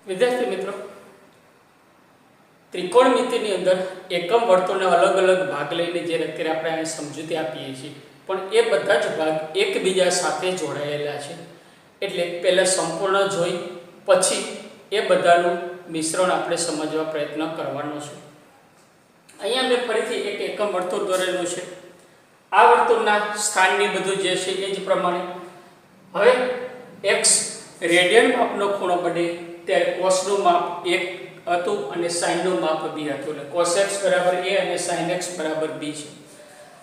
વિદ્યાર્થી મિત્રો, ત્રિકોણમિતિની અંદર એકમ વર્તુળના અલગ અલગ ભાગ લઈને જે અત્યારે આપણે અહીં સમજૂતી આપીએ છીએ, પણ એ બધા જ ભાગ એકબીજા સાથે જોડાયેલા છે. એટલે પહેલા સંપૂર્ણ જોઈ પછી એ બધાનું મિશ્રણ આપણે સમજવા પ્રયત્ન કરવાનો છે. અહીંયા મેં ફરીથી એક એકમ વર્તુળ દોરેલું છે. આ વર્તુળના સ્થાનની બધું જે છે એ જ પ્રમાણે હવે x રેડિયન માપનો ખૂણો બને ત્યારે કોસનું માપ 1 હતું અને સાઇનનું માપ 2 હતું. એટલે cos x બરાબર a અને sin x બરાબર b છે.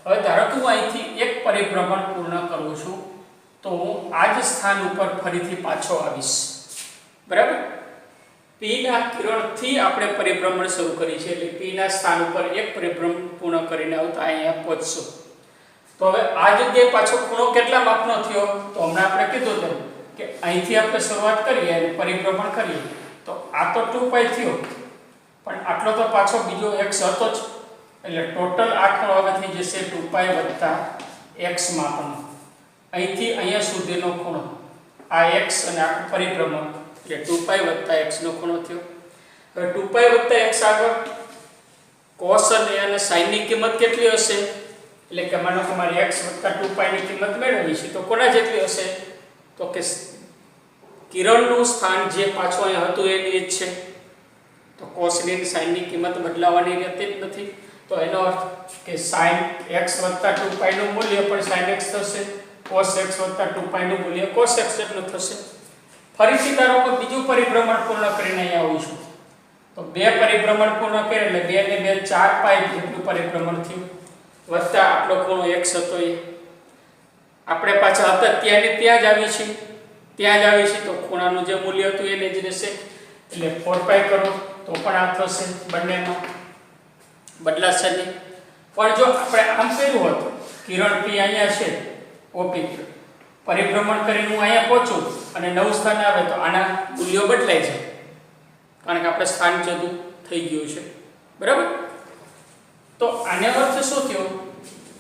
હવે ધારો કે હું અહીંથી એક પરિભ્રમણ પૂર્ણ કરું છું તો હું આ જ સ્થાન ઉપર ફરીથી પાછો આવીશ. બરાબર? p ના કિરણથી આપણે પરિભ્રમણ શરૂ કરી છે. એટલે p ના સ્થાન ઉપર એક પરિભ્રમણ પૂર્ણ કરીને આવતા અહીંયા પહોંચશું. તો હવે આ જગ્યાએ પાછો ખૂણો કેટલા માપનો થયો? તો હમણાં આપણે કીધું તેમ કે અહીંથી આપણે શરૂઆત કરીએ અને પરિભ્રમણ કરીએ તો આ તો 2π થયો, પણ આટલો તો પાછો બીજો x હતો જ. એટલે ટોટલ આ ખૂણો હવે થઈ જશે 2π + x માપનો. અહીંથી અહીંયા સુધીનો ખૂણો આ x અને આખું પરિભ્રમણ એટલે 2π + x નો ખૂણો થયો. હવે 2π + x આગળ cos અને sin ની કિંમત કેટલી હશે? એટલે કે માનો કે મારે x + 2π ની કિંમત મેળવવી છે તો કોના જેટલી હશે? તો કે કિરણનું સ્થાન જે પાછું અહીંયા હતું એની જ છે. તો cos ની sin ની કિંમત બદલાવાની રહેતી જ નથી. તો એનો અર્થ કે sin x + 2π નું મૂલ્ય પણ sin x થશે, cos x + 2π નું મૂલ્ય cos x જેટલું થશે. ફરીથી ધારો કે બીજું પરિભ્રમણ પૂર્ણ કરીને અહીંયા આવીશું તો બે પરિભ્રમણ પૂર્ણ કરે એટલે 2 ને 2 4π જેટલું પરિભ્રમણ થયું વત્તા આટલો ખૂણો x હતો એ આપણે પાછા હતા ત્યાં ને ત્યાં જ આવી છે. ત્યાં જ આવી છે તો ખૂણાનું જે મૂલ્ય હતું એને જ રહેશે. એટલે 4π કરો તો પણ આ થશે, બંનેમાં બદલાશે નહીં. પણ જો આપણે આમ કર્યું હતું, કિરણ p અહીંયા છે, OP પરિભ્રમણ કરીને હું અહીંયા પહોંચું અને નવું સ્થાન આવે તો આના મૂલ્યો બદલાય છે, કારણ કે આપણે સ્થાન જુદું થઈ ગયું છે. બરાબર? તો આનો અર્થ શું થયો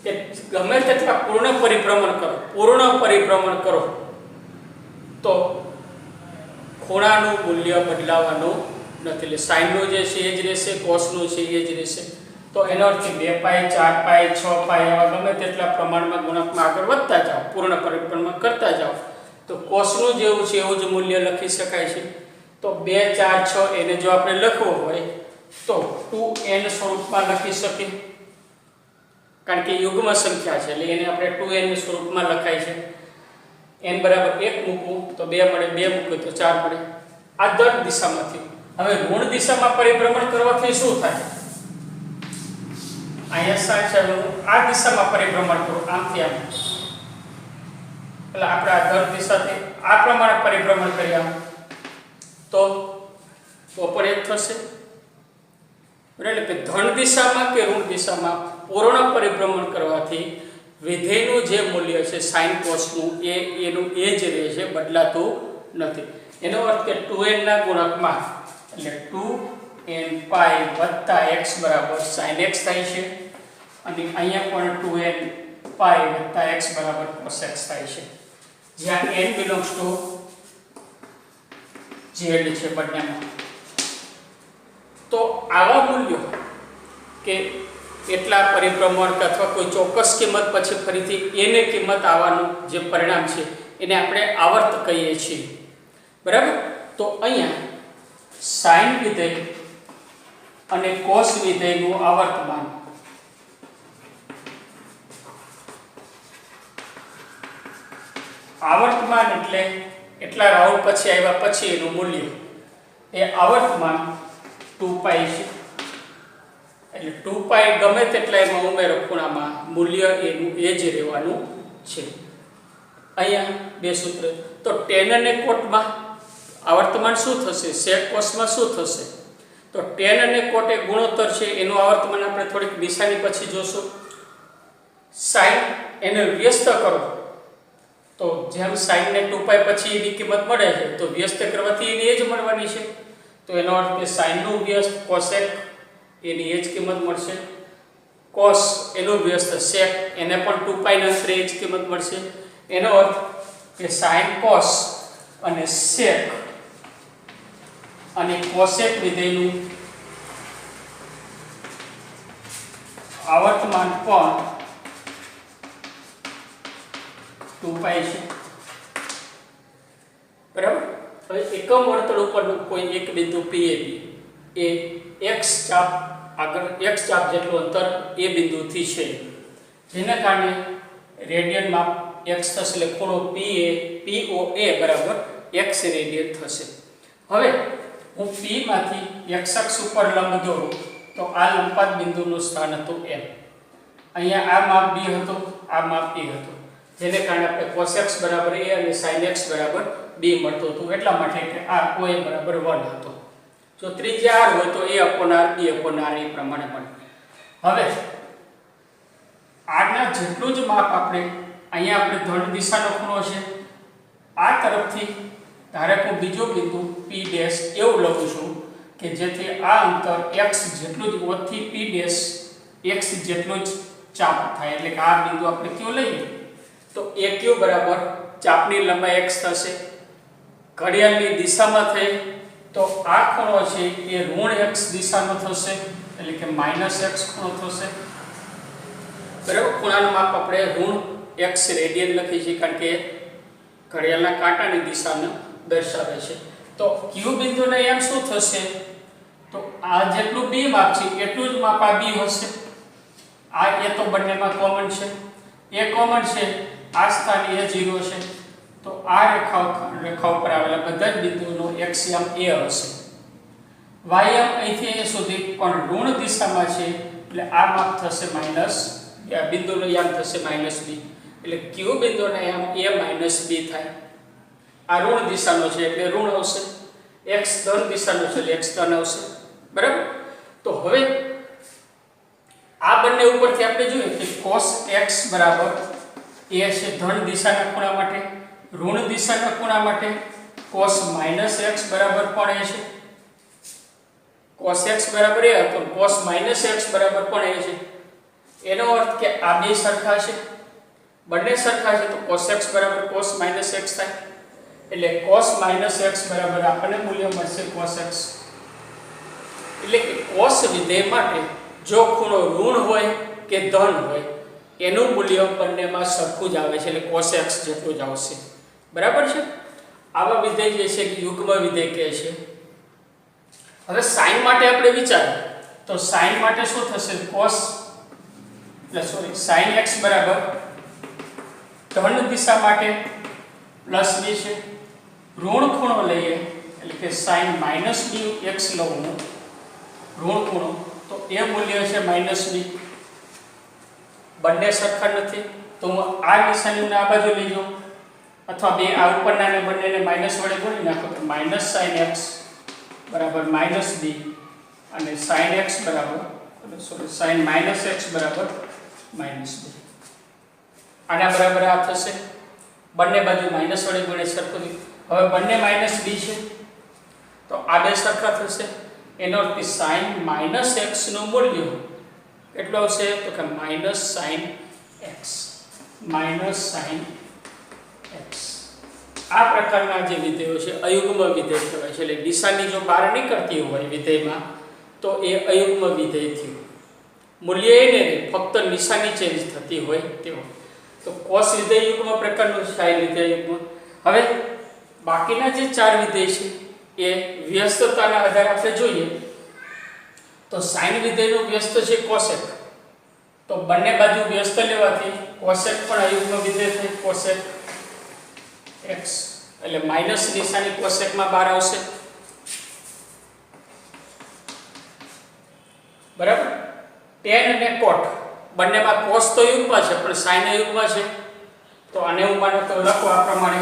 કે ગમે તેટલા પૂર્ણ પરિભ્રમણ કરો તો ખૂણાનું મૂલ્ય બદલાવાનું નથી. એટલે સાઇનનું જે છે એ જ રહેશે, કોસનું છે એ જ રહેશે. તો એનો અર્થ 2π 4π 6π એવા ગમે તેટલા પ્રમાણમાં ગુણકમાં આગળ વધતા જાઓ, પૂર્ણ પરિભ્રમણ કરતા જાઓ તો કોસનું જેવું છે એવું જ મૂલ્ય લખી શકાય છે. તો 2 4 6 એને જો આપણે લખવું હોય તો 2n સ્વરૂપમાં લખી શકીએ, કારણ કે યુગ્મ સંખ્યા છે એટલે એને આપણે 2n સ્વરૂપમાં લખાય છે. n બરાબર 1 મૂકવું તો 2 મળે, 2 મૂકવું તો 4 મળે. આ દર દિશામાંથી. હવે ઋણ દિશામાં પરિભ્રમણ કરવાથી શું થાય? અહીંયા સાચ છે, આ દિશામાં પરિભ્રમણ કરો આમથી આમ, એટલે આપણે આ દર દિશાથી આ પ્રમાણે પરિભ્રમણ કર્યા તો પણ એક થશે. એટલે કે ધન દિશામાં કે ઋણ દિશામાં પૂર્ણ પરિભ્રમણ કરવાથી વિધેયનું જે મૂલ્ય છે sin cos નું એનું એ જ રહે છે, બદલાતું નથી. એનો અર્થ કે 2n ના ગુણકમાં એટલે 2nπ + x બરાબર sin x થાય છે અને અહીંયા પણ 2nπ + x બરાબર cos x થાય છે, જ્યાં n belongs to z છે બંનેમાં. તો આવા મૂલ્યો કે એટલા પરિભ્રમણ અથવા કોઈ ચોક્કસ કિંમત પછી ફરીથી એને કિંમત આવવાનું જે પરિણામ છે એને આપણે આવર્ત કહીએ છીએ. બરાબર? તો અહીંયા sin વિધેય અને cos વિધેયનું આવર્તમાન એટલે એટલા રાઉન્ડ પછી આવ્યા પછી એનું મૂલ્ય એ આવર્તમાન 2π છે. એટલે 2π ગમે તેટલા એમાં ઉમેરો ખૂણામાં મૂલ્ય એનું એ જ રહેવાનું છે. અહીંયા બે સૂત્ર. તો tan અને cotમાં આવર્તમાન શું થશે? sec cosમાં શું થશે? તો tan અને cot એ ગુણોત્તર છે, એનું આવર્તમાન આપણે થોડીક નિશાની પછી જોશું. sin એને વ્યસ્ત કરો તો જેમ sin ને 2π પછી એની કિંમત મળે છે તો વ્યસ્ત કરવાથી એની એ જ મળવાની છે. તો એનો અર્થ કે sin નું વ્યસ્ત cosec એની એ જ કિંમત મળશે, cos એનું વ્યસ્ત sec એને પણ 2π ના અંતરે એ જ કિંમત મળશે. એનો અર્થ કે sin cos અને sec અને કોસેક વિધેયનું આવર્તમાન પણ 2π છે, બરાબર। હવે એકમ વર્તુળ ઉપરનું કોઈ એક બિંદુ PAB એ x ચાપ આગળ x ચાપ જેટલું અંતર એ બિંદુથી છે, જેના કારણે રેડિયન માપ x થશે, એટલે ખૂણો POA બરાબર x રેડિયન થશે। હવે હું P માંથી x અક્ષ ઉપર લંબ દોરું તો આ લંબપાત બિંદુનું સ્થાન હતું M, અહીંયા આ માપ B હતું, આ માપ A હતું, જેને કારણે આપણે cos x બરાબર A અને sin x બરાબર B મળતું હતું, એટલા માટે કે આ OA બરાબર 1 હતો। જો ત્રિજ્યા r હોય તો A/r B/r એ પ્રમાણે મળે। હવે r ના જેટલું જ માપ આપણે અહીંયા આપણે ધન દિશાનો ખૂણો છે, આ તરફથી ધારે હું બીજો બિંદુ P' એવું લઉં છું કે જેથી આ અંતર x જેટલું જ O થી P' x જેટલું જ ચાપ થાય, એટલે કે આ બિંદુ આપણે કયો લઈએ તો AQ બરાબર ચાપની લંબાઈ x થશે, ઘડિયાળની દિશામાં થઈ તો આ ખૂણો છે એ ઋણ x દિશાનો થશે, એટલે કે -x ખૂણો થશે, બરાબર। ખૂણાનું માપ આપણે ઋણ x રેડિયન લખી છે, કારણ કે ઘડિયાળના કાંટાની દિશાને દર્શાવે છે। તો Q બિંદુને એમ શું થશે તો આ જેટલું B માપ છે એટલું જ માપ આ B હશે, આ A તો બંનેમાં કોમન છે, A કોમન છે, આ સ્થાન A0 છે, તો આ રેખા ઉપર આવેલા બધા જ બિંદુઓનો x યામ A હશે। y યામ અહીંથી અહીં સુધી પણ ઋણ દિશામાં છે, એટલે આ માપ થશે માઈનસ, આ બિંદુનો યામ થશે -b, એટલે Q બિંદુનો યામ A - B થાય। આ ઋણ દિશાનો છે એટલે ઋણ આવશે, x ધન દિશાનો છે એટલે x ધન આવશે, બરાબર। તો હવે આ બંને ઉપરથી આપણે જોઈએ કે cos x બરાબર A છે ધન દિશાના ખૂણા માટે, ઋણ દિશાના ખૂણા માટે cos - x બરાબર પણ A છે, cos x બરાબર A હતો, cos - x બરાબર પણ A છે, એનો અર્થ કે આ બે સરખા છે, બંને સરખા છે તો cos x બરાબર cos - x થાય, એટલે cos - x બરાબર આપણને મૂલ્ય મળશે cos x, એટલે કે cos વિધેય માટે જો ખૂણો ઋણ હોય કે ધન હોય એનું મૂલ્ય બંનેમાં સરખું જ આવે છે, એટલે cos x જેટલું જ આવશે, બરાબર છે। આવા વિધેય જે છે કે યુગ્મ વિધેય કહે છે। હવે sin માટે આપણે વિચારીએ તો sin માટે શું થશે, sin x બરાબર ધન દિશા માટે પ્લસ b છે, ઋણ ખૂણો લઈએ એટલે કે sin -bx લઉં હું ઋણ ખૂણો તો એ મૂલ્ય છે -b, બંને સરખા નથી તો હું આ નિશાનીને આ બાજુ લઈ જાઉં અથવા બે આ ઉપરના ને બંનેને માઈનસ વડે ગુણી નાખો તો -sin x બરાબર -b અને sin x બરાબર sin -x બરાબર -b, આના બરાબર આ થશે, બંને બાજુ માઈનસ વડે ગુણે સરખું, હવે બંને -b છે તો આ બે સરખા થશે, એનો અર્થ sin -x નું મૂલ્ય કેટલું આવશે તો કે -sin x આ પ્રકારના જે વિધેયો છે અયુગ્મ વિધેય કહેવાય છે, એટલે દિશાની જો બહાર નીકળતી હોય વિધેયમાં તો એ અયુગ્મ વિધેય થયું, મૂલ્ય એને ફક્ત નિશાની ચેન્જ થતી હોય તેવો। તો cos વિધેય યુગ્મ પ્રકારનું, sin વિધેય યુગ્મ। હવે બાકીના જે ચાર વિધેય છે એ વ્યસ્તતાના આધારે આપણે જોઈએ તો sin વિધેયનું વ્યસ્ત છે cosec, તો બંને બાજુ વ્યસ્ત લેવાથી cosec પણ અયુગ્મ વિધેય થાય, cosec x એટલે માઈનસ નિશાની cosec માં બહાર આવશે, બરાબર। tan અને cot બંનેમાં cos તો યુગ્મ છે પણ sin યુગ્મ છે, તો આને હું માનો તો લખો આ પ્રમાણે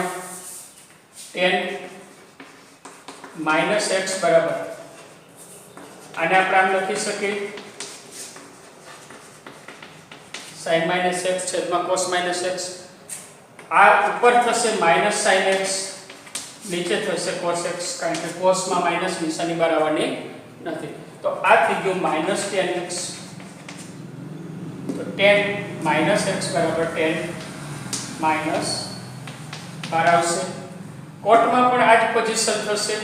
tan - x બરાબર આને આપણે આમ લખી શકીએ sin -x છેદમાં cos -x, આ ઉપર થશે -sin x, નીચે થશે cos x, કારણ કે cos માં માઈનસ નિશાની બહાર આવવાની નથી, તો આ થઈ ગયું -tan x, તો tan -x બરાબર tan માઈનસ બહાર આવશે, કોટમાં પણ આ જ પોઝિશન થશે,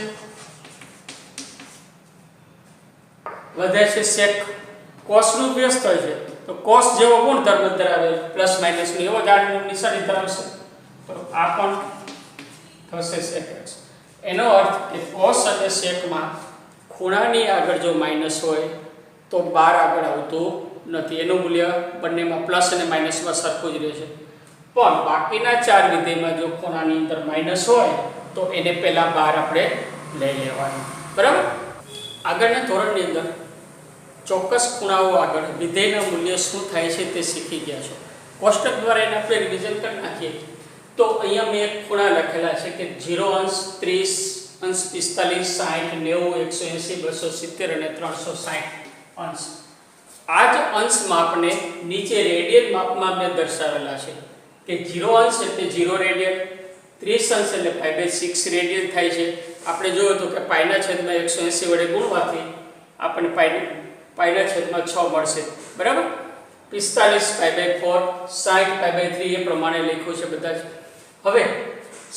વધે છે sec. કોસનું વ્યસ્ત હોય છે તો કોસ જેવો ગુણધર્મ ધરાવે પ્લસ માઇનસની એવો જ આની નિશાની ધરાવશે તો આ પણ થશે sec x. એનો અર્થ કે cos અને sec માં ખૂણાની આગળ જો માઇનસ હોય તો 12 આગળ આવતું નથી. એનું મૂલ્ય બંનેમાં પ્લસ અને માઇનસમાં સરખું જ રહે છે. પણ બાકીના 4 વિધેયમાં જો ખૂણાની અંદર માઇનસ હોય તો એને પહેલા 12 આપણે લઈ લેવાનું. બરાબર. આગળના ધોરણની અંદર ચોક્કસ ખૂણાઓ આગળ વિધેયના મૂલ્ય શું થાય છે તે શીખી ગયા છો. કોષ્ટક દ્વારા એને આપણે રિવિઝન કરી નાખીએ તો અહીંયા મેં એક ખૂણા લખેલા છે કે 0 અંશ 30 અંશ 45 60 90 180 270 અને 360 અંશ. આ જ અંશ માપને નીચે રેડિયન માપમાં મેં દર્શાવેલા છે કે 0 અંશ એટલે 0 રેડિયન, 30 અંશ એટલે 5/6 રેડિયન થાય છે. આપણે જોયું તો કે પાઈના છેદમાં 180 વડે ગુણવાથી આપણને પાઈના છેદમાં 6 મળશે. બરાબર. 45 pi/4 60 pi/3 એ પ્રમાણે લખ્યું છે બધા જ. હવે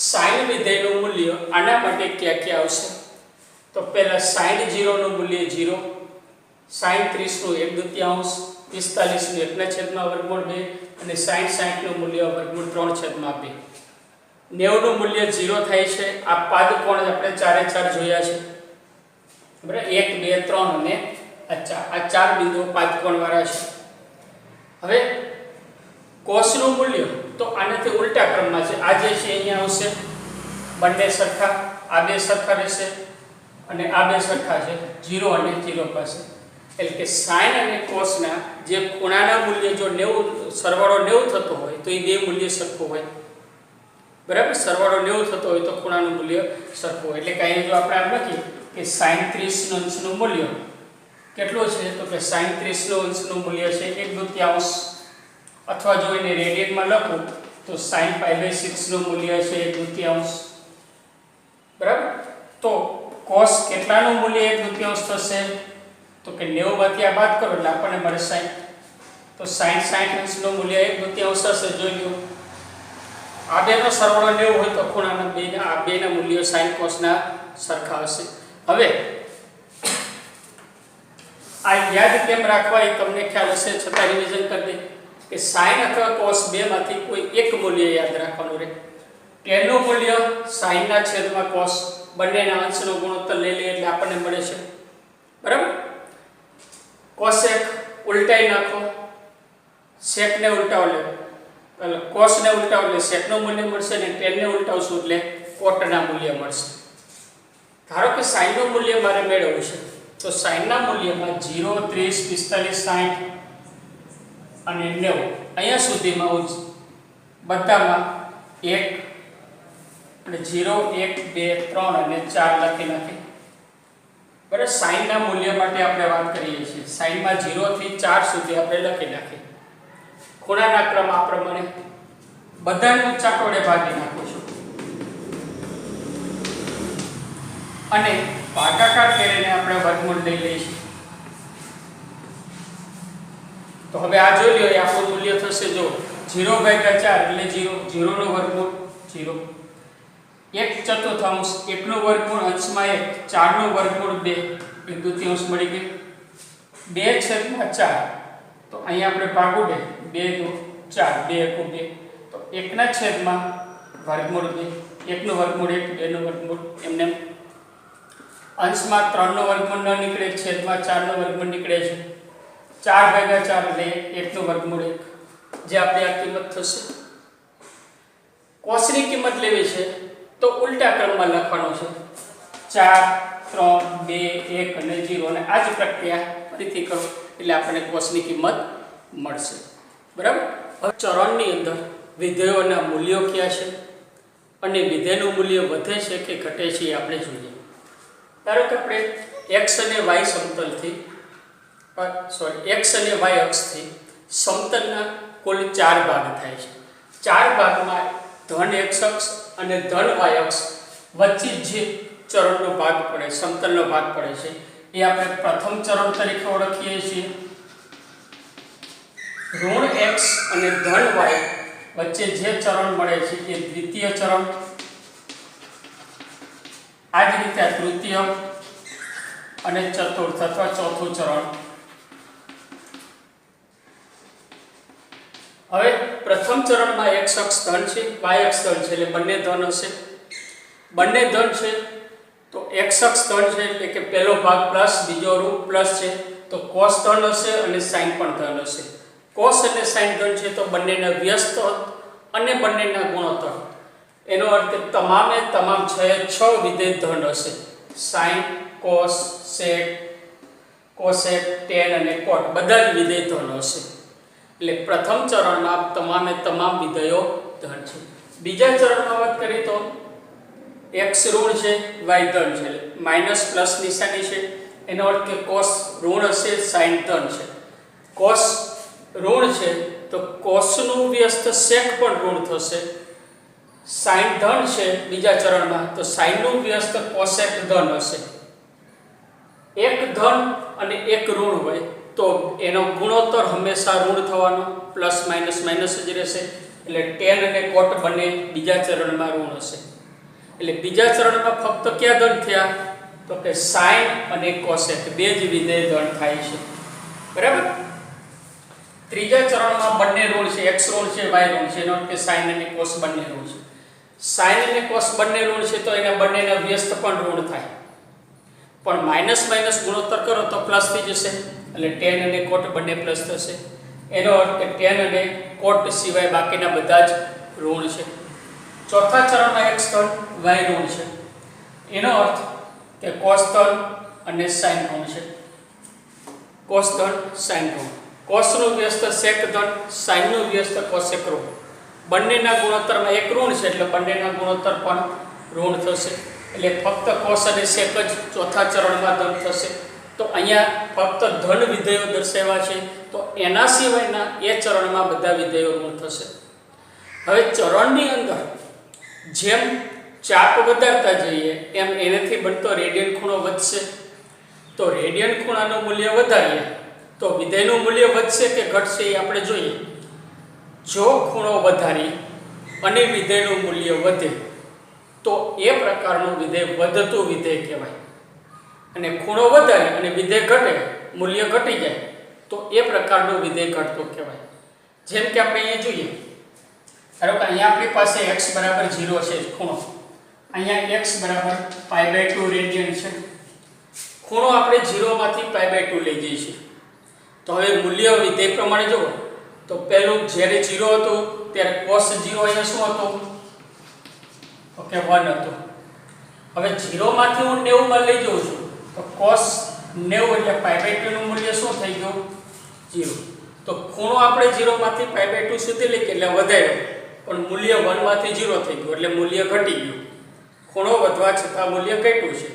sin વિધેયનું મૂલ્ય આના માટે ક્યાં આવશે તો પહેલા sin 0 નું મૂલ્ય 0, sin 30 નું 1/2, 45 નું 1/√2 અને sin 60 નું મૂલ્ય √3/2. 90 નું મૂલ્ય 0 થાય છે. આ પાદ કોણ આપણે ચારે ચાર જોયા છે. બરાબર. 1 2 3 અને આ ચાર બિંદુઓ પાદ કોણ વાળા છે. હવે cos નું મૂલ્ય તો આનાથી ઉલટા ક્રમમાં છે. આ જે છે અહીંયા આવશે બંને સરખા, આ બે સરખા રહેશે અને આ બે સરખા છે 0 અને 0 પાસે. એટલે કે sin અને cos ના જે ખૂણાના મૂલ્ય જો 90 સરવાળો 90 થતો હોય તો એ બે મૂલ્ય સરખું હોય. બરાબર. સરવાળો 90 થતો હોય તો ખૂણાનું મૂલ્ય સરખું હોય. એટલે કે અહીંયા જો આપણે આમ લખીએ કે sin 30 અંશનું મૂલ્ય કેટલું છે તો કે sin 30 અંશનું મૂલ્ય છે 1/2, અથવા જો એને રેડિયનમાં લખું તો sin pi/6 નું મૂલ્ય છે 1/2. બરાબર. તો cos કેટલાનું મૂલ્ય 1/2 થશે તો કે 90 માંથી આ બાદ કરો એટલે આપણને મળે 60. તો sin 60 અંશનું મૂલ્ય 1/2 થશે. જોઈ લો આ બેનો સરવાળો 90 હોય તો ખૂણાના બેના મૂલ્યો sin cos ના સરખા હશે. હવે આ યાદ કેમ રાખવા એ તમને ખ્યાલ હશે, છતાં રિવિઝન કરી દે કે sin અથવા cos બેમાંથી કોઈ એક મૂલ્ય યાદ રાખવાનું રહે. tan નું મૂલ્ય sin ના છેદમાં cos બંનેના અંશનો ગુણોત્તર લઈ લઈએ એટલે આપણને મળે છે. બરાબર. cosec ઉલટાઈ નાખો, sec ને ઉલટાવો એટલે cos ને ઉલટાવો એટલે sec નું મૂલ્ય મળશે અને tan ને ઉલટાવશું એટલે cot ના મૂલ્ય મળશે. ધારો કે sin નું મૂલ્ય મારે મેળવવું છે તો sin ના મૂલ્યમાં 0 30 45 60 અને 90 અહીંયા સુધીમાં હું બધામાં 1 અને 0 1 2 3 અને 4 લખી નાખી. બરાબર. sin ના મૂલ્ય માટે આપણે વાત કરીએ છીએ. sin માં 0 થી 4 સુધી આપણે લખી નાખી. ખૂણાના ક્રમ આ પ્રમાણે બધાનું ચાટોડે ભાગી નાખું છું અને ભાગાકાર કરીને આપણે વર્ગમૂળ લઈ લઈશું. તો હવે આ જોઈ લો આપણું મૂલ્ય થશે જો 0/4 એટલે 0, 0 નું વર્ગમૂળ 0, 1/4 1 નું વર્ગમૂળ અંશમાં 1, 4 નું વર્ગમૂળ 2 1/2 મળી ગયું. 2/4 તો અહીંયા આપણે ભાગું 2 2 4 2 1 2 તો 1 ના છેદમાં વર્ગમૂળ 2, 1 નું વર્ગમૂળ 1, 2 નું વર્ગમૂળ એમને અંશમાં 3 નો વર્ગમૂળ ન નીકળે, છેદમાં 4 નો વર્ગમૂળ નીકળે છે. 4/4 એટલે 1 નું વર્ગમૂળ 1 જે આપણે આ કિંમત થશે. cos ની કિંમત લેવી છે તો ઉલટા ક્રમમાં લખવાનો છે 4 3 2 1 અને 0 અને આ જ પ્રક્રિયા ફરીથી કરો એટલે આપણને cos ની કિંમત મળશે. બરાબર. હવે ચરણની અંદર વિધેયોના મૂલ્યો કયા છે અને વિધેયનું મૂલ્ય વધે છે કે ઘટે છે એ આપણે જોઈએ. ધારો કે આપણે x અને y સમતલથી x અને y અક્ષથી સમતલના કુલ 4 ભાગ થાય છે. 4 ભાગમાં ધન x અક્ષ અને ધન y અક્ષ વચ્ચે જે ચરણનો ભાગ પડે, સમતલનો ભાગ પડે છે એ આપણે પ્રથમ ચરણ તરીકે ઓળખીએ છીએ. ઋણ x અને ધન y વચ્ચે જે ચરણ મળે છે એ દ્વિતીય ચરણ. આ જ રીતે તૃતીય અને ચતુર્થ અથવા ચોથું ચરણ. હવે પ્રથમ ચરણમાં x અક્ષ ધન છે, y અક્ષ ધન છે, એટલે બંને ધન હશે. બંને ધન છે તો x અક્ષ ધન છે એટલે કે પહેલો ભાગ પ્લસ, બીજો ઋણ પ્લસ છે તો cos ધન હશે અને sin પણ ધન હશે. cos અને sin ધન છે તો બંનેના વ્યસ્ત અને બંનેના ગુણોત્તર, એનો અર્થ કે તમામે તમામ 6 વિધેય ધન હશે. sin, cos, sec, cosec, tan અને cot બધા જ વિધેય ધન હશે. એટલે પ્રથમ ચરણમાં તમામે તમામ વિધેયો ધન છે. બીજા ચરણમાં વાત કરીએ તો x ઋણ છે, y ધન છે, માઈનસ પ્લસ નિશાની છે, એનો અર્થ કે cos ઋણ હશે, sin ધન છે. cos ઋણ છે તો cos નું વ્યસ્ત sec પણ ઋણ થશે. sin ધન છે બીજા ચરણમાં તો sin નું વ્યસ્ત cosec ધન હશે. એક ધન અને એક ઋણ હોય તો એનો ગુણોત્તર હંમેશા ઋણ થવાનો, પ્લસ માઈનસ માઈનસ જ રહેશે. એટલે tan અને cot બંને બીજા ચરણમાં ઋણ હશે. એટલે બીજા ચરણમાં ફક્ત કયા ધન થયા તો કે sin અને cosec બે જ વિધેય ધન થાય છે. બરાબર. ત્રીજા ચરણમાં બંને ઋણ છે, x ઋણ છે, y ઋણ છે, એનો અર્થ કે sin અને cos બંને ઋણ છે. sin અને cos બંને ઋણ છે તો એના બંનેના વ્યસ્ત પણ ઋણ થાય, પણ માઈનસ માઈનસ ગુણોત્તર કરો તો પ્લસ થઈ જશે. એટલે tan અને cot બંને પ્લસ થશે. એનો અર્થ કે tan અને cot સિવાય બાકીના બધા જ ઋણ છે. ચોથા ચરણમાં x ધન, y ઋણ છે, એનો અર્થ કે cos ધન અને sin ઋણ છે. cos ધન, sin ઋણ. cos નું વ્યસ્ત sec ધન, sin નું વ્યસ્ત cosec ઋણ. બંનેના ગુણોત્તરમાં એક ઋણ છે એટલે બંનેના ગુણોત્તર પણ ઋણ થશે. એટલે ફક્ત cos અને sec જ ચોથા ચરણમાં ધન થશે. તો અહીંયા ફક્ત ધન વિધેયો દર્શાવ્યા છે, તો એના સિવાયના એ ચરણમાં બધા વિધેયો ઋણ થશે. હવે ચરણની અંદર જેમ ચાપ વધારતા જઈએ એમ એનાથી બનતો રેડિયન ખૂણો વધશે. તો રેડિયન ખૂણાનું મૂલ્ય વધારીએ તો વિધેયનું મૂલ્ય વધશે કે ઘટશે એ આપણે જોઈએ. જો ખૂણો વધારી અને વિધેયનું મૂલ્ય વધે તો એ પ્રકારનું વિધેય વધતું વિધેય કહેવાય. અને ખૂણો વધારે અને વિધેય ઘટે, મૂલ્ય ઘટી જાય તો એ પ્રકારનું વિધેય ઘટતું કહેવાય. જેમ કે આપણે અહીંયા જોઈએ, ધારો કે અહીંયા આપણી પાસે x બરાબર 0 છે ખૂણો, અહીંયા x બરાબર π/2 રેડિયન છે. ખૂણો આપણે 0 માંથી π/2 લઈ જઈએ છીએ. તો હવે મૂલ્ય વિધેય પ્રમાણે જુઓ તો પહેલું જ્યારે 0 હતું ત્યારે cos 0 અહીંયા શું હતું? ઓકે 1 હતું. હવે 0 માંથી હું 90 માં લઈ જઉં છું તો cos 90 એટલે π/2 નું મૂલ્ય શું થઈ ગયું? 0. તો ખૂણો આપણે 0 માંથી π/2 સુધી લઈ એટલે વધાર્યો, પણ મૂલ્ય 1 માંથી 0 થઈ ગયું એટલે મૂલ્ય ઘટી ગયું. ખૂણો વધવા છતાં મૂલ્ય ઘટ્યું છે.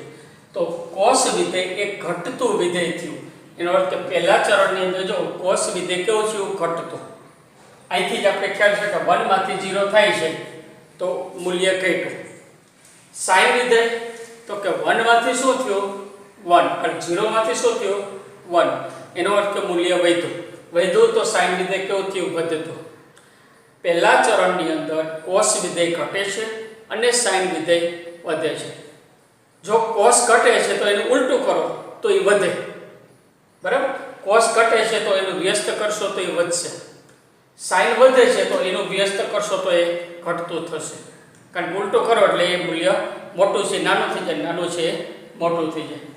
તો cos વિધેય એક ઘટતું વિધેય થયું. એનો અર્થ કે પહેલા ચરણની અંદર જો cos વિધેય કેવું થયું? ઘટતું. અહીંથી જ આપણે ખ્યાલ છે કે 1 માંથી 0 થાય છે તો મૂલ્ય ઘટ્યું. sin વિધેય તો કે 1 માંથી શું થયું? 1. અને 0 માંથી શું થયું? 1. એનો અર્થ કે મૂલ્ય વધ્યું તો sin વિધેય કેવું થયું? વધતું. પહેલા ચરણની અંદર cos વિધેય ઘટે છે અને sin વિધેય વધે છે. જો cos ઘટે છે તો એનું ઉલટું કરો તો એ વધે. બરાબર. cos ઘટે છે તો એનું વ્યસ્ત કરશો તો એ વધશે. sin વધે છે તો એનું વ્યસ્ત કરશો તો એ ઘટતું થશે. કારણ ઉલટું કરો એટલે એ મૂલ્ય મોટું છે નાનું થઈ જાય, નાનું છે મોટું થઈ જાય.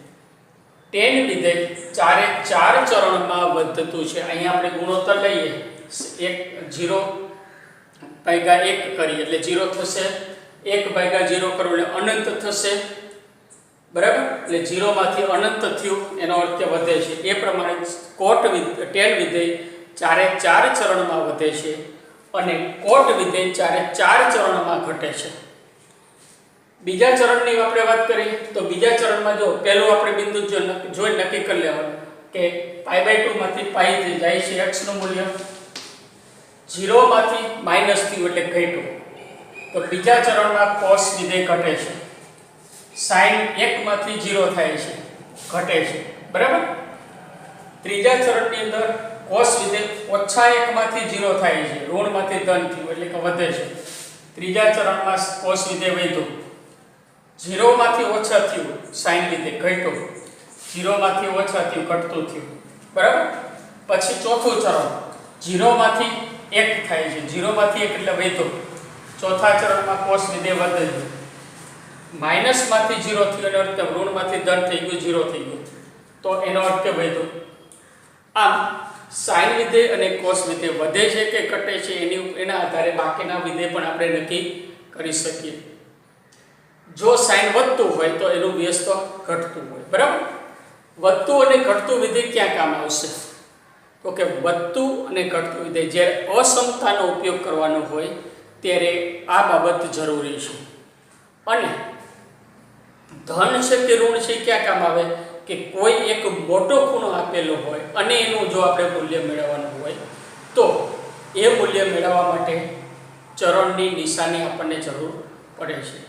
tan વિધેય ચારે ચાર ચરણમાં વધતું છે. અહીંયા આપણે ગુણોત્તર લઈએ 0/1 કરીએ એટલે 0 થશે, 1/0 કરો એટલે અનંત થશે. બરાબર. એટલે 0 માંથી અનંત થયું એનો અર્થ કે વધે છે. એ પ્રમાણે tan વિધેય ચારે ચાર ચરણમાં વધે છે અને cot વિધેય ચારે ચાર ચરણમાં ઘટે છે. બીજા ચરણની આપણે વાત કરીએ તો બીજા ચરણમાં જો પહેલું આપણે બિંદુ જોઈ નક્કી કરી લેવાનું કે π/2 માંથી π થઈ જાય છે x નું મૂલ્ય, 0 માંથી માઈનસ થયું એટલે ઘટ્યું. તો બીજા ચરણમાં cos વિધેય ઘટે છે, sin 1 માંથી 0 થાય છે, ઘટે છે. બરાબર. ત્રીજા ચરણની અંદર cos વિધેય -1 માંથી 0 થાય છે, ઋણ માંથી ધન થયું એટલે કે વધે છે. ત્રીજા ચરણમાં cos વિધેય વધ્યું, 0 માંથી ઓછા થયું, sin વિધેય ઘટ્યું. 0 માંથી ઓછા થયું, ઘટતું થયું, બરાબર. પછી ચોથું ચરણ 0 માંથી 1 થાય છે, 0 માંથી 1 એટલે વધ્યો. ચોથા ચરણમાં કોસ વિધેય વધે છે. માઈનસ માંથી 0 થયું એનો અર્થ ઋણ માંથી ધન થઈ ગયું, 0 થઈ ગયું, તો એનો અર્થ કે વધ્યો. આમ સાઇન વિધેય અને કોસ વિધેય વધે છે કે ઘટે છે એના આધારે બાકીના વિધેય પણ આપણે નક્કી કરી શકીએ. જો સાઇન વધતું હોય તો એનું વ્યસ્ત ઘટતું હોય, બરાબર. વધતું અને ઘટતું વિધેય ક્યાં કામ આવશે? તો કે વધતું અને ઘટતું વિધેય જ્યારે અસમતાનો ઉપયોગ કરવાનો હોય ત્યારે આ બાબત જરૂરી છે. અને ધન છે કે ઋણ છે ક્યાં કામ આવે? કે કોઈ એક મોટો ખૂણો આપેલો હોય અને એનું જો આપણે મૂલ્ય મેળવવાનું હોય તો એ મૂલ્ય મેળવવા માટે ચરણની નિશાની આપણને જરૂર પડે છે.